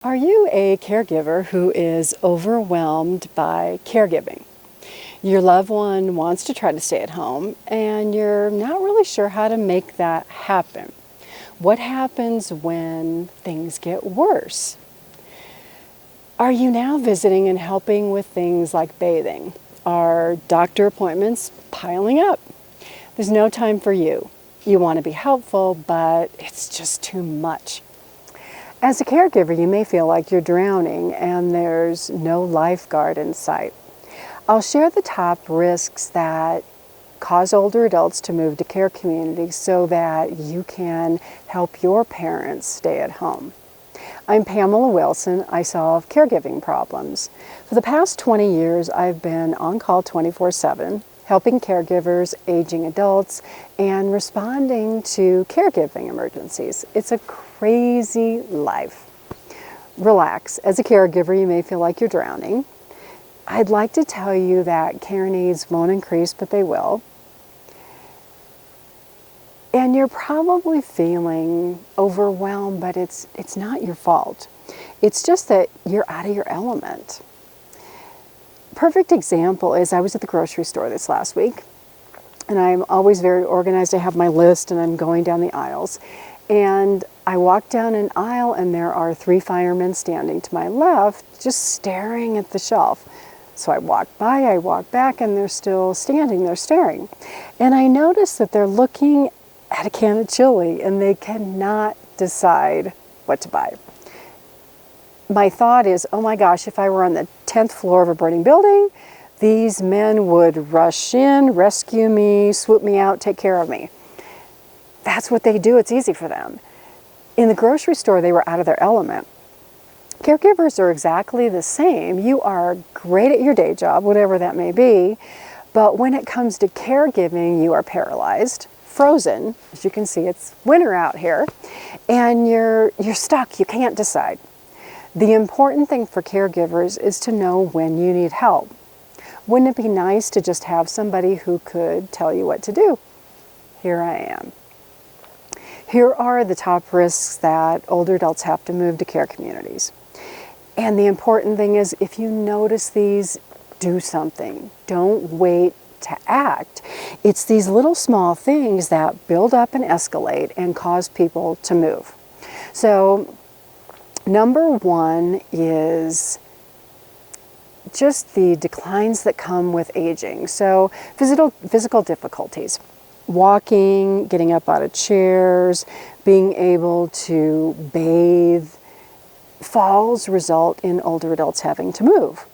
Are you a caregiver who is overwhelmed by caregiving? Your loved one wants to try to stay at home and you're not really sure how to make that happen. What happens when things get worse? Are you now visiting and helping with things like bathing? Are doctor appointments piling up? There's no time for you. You want to be helpful, but it's just too much. As a caregiver, you may feel like you're drowning and there's no lifeguard in sight. I'll share the top risks that cause older adults to move to care communities so that you can help your parents stay at home. I'm Pamela Wilson. I solve caregiving problems. For the past 20 years, I've been on call 24/7, helping caregivers, aging adults, and responding to caregiving emergencies. It's a crazy life. Relax. As a caregiver, you may feel like you're drowning. I'd like to tell you that care needs won't increase, but they will. And you're probably feeling overwhelmed, but it's not your fault. It's just that you're out of your element. Perfect example is I was at the grocery store this last week, and I'm always very organized. I have my list and I'm going down the aisles. And I walked down an aisle and there are 3 firemen standing to my left, just staring at the shelf. So I walked by, I walked back, and they're still standing there staring. And I noticed that they're looking at a can of chili and they cannot decide what to buy. My thought is, oh my gosh, if I were on the 10th floor of a burning building, these men would rush in, rescue me, swoop me out, take care of me. That's what they do. It's easy for them. In the grocery store, they were out of their element. Caregivers are exactly the same. You are great at your day job, whatever that may be, but when it comes to caregiving, you are paralyzed, frozen. As you can see, it's winter out here, and you're stuck. You can't decide. The important thing for caregivers is to know when you need help. Wouldn't it be nice to just have somebody who could tell you what to do? Here I am. Here are the top risks that older adults have to move to care communities. And the important thing is, if you notice these, do something. Don't wait to act. It's these little small things that build up and escalate and cause people to move. So, number 1 is just the declines that come with aging. So, physical difficulties. Walking, getting up out of chairs, being able to bathe. Falls result in older adults having to move.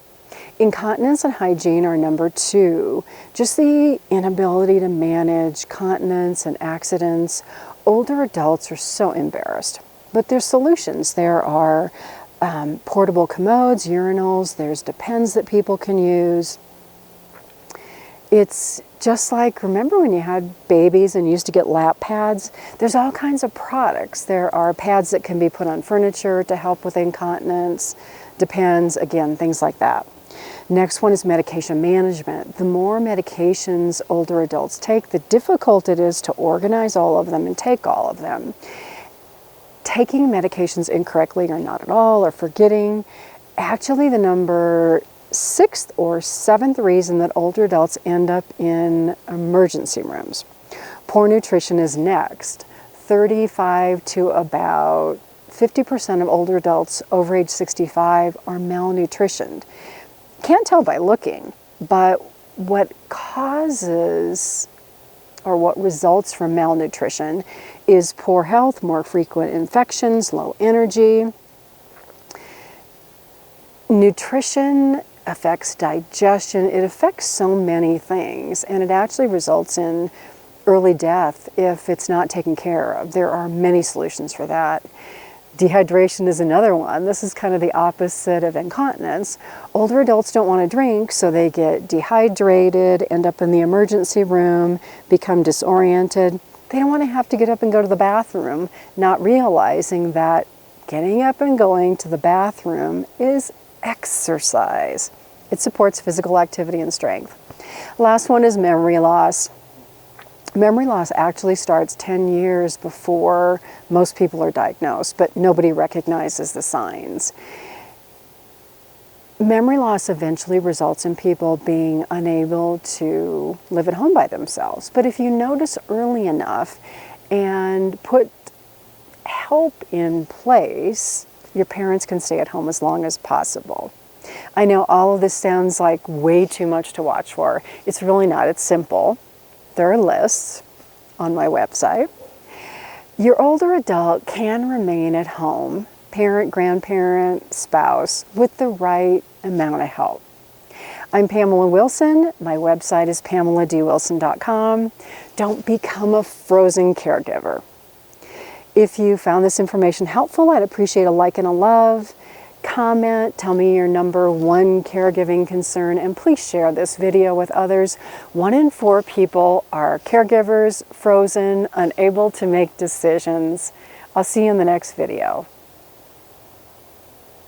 Incontinence and hygiene are number 2. Just the inability to manage continence and accidents. Older adults are so embarrassed. But there's solutions. There are portable commodes, urinals, there's Depends that people can use. It's just like, remember when you had babies and used to get lap pads? There's all kinds of products. There are pads that can be put on furniture to help with incontinence, Depends, again, things like that. Next one is medication management. The more medications older adults take, the difficult it is to organize all of them and take all of them. Taking medications incorrectly or not at all, or forgetting, actually the number 6th or 7th reason that older adults end up in emergency rooms. Poor nutrition is next. 35 to about 50% of older adults over age 65 are malnutritioned. Can't tell by looking, but what causes or what results from malnutrition is poor health, more frequent infections, low energy. Nutrition affects digestion. It affects so many things, and it actually results in early death if it's not taken care of. There are many solutions for that. Dehydration is another one. This is kind of the opposite of incontinence. Older adults don't want to drink, so they get dehydrated, end up in the emergency room, become disoriented. They don't want to have to get up and go to the bathroom, not realizing that getting up and going to the bathroom is exercise. It supports physical activity and strength. Last one is memory loss. Memory loss actually starts 10 years before most people are diagnosed, but nobody recognizes the signs. Memory loss eventually results in people being unable to live at home by themselves. But if you notice early enough and put help in place, your parents can stay at home as long as possible. I know all of this sounds like way too much to watch for. It's really not. It's simple. There are lists on my website. Your older adult can remain at home, parent, grandparent, spouse, with the right amount of help. I'm Pamela Wilson. My website is PamelaDWilson.com. Don't become a frozen caregiver. If you found this information helpful, I'd appreciate a like and a love. Comment, tell me your number one caregiving concern, and please share this video with others. 1 in 4 people are caregivers, frozen, unable to make decisions. I'll see you in the next video.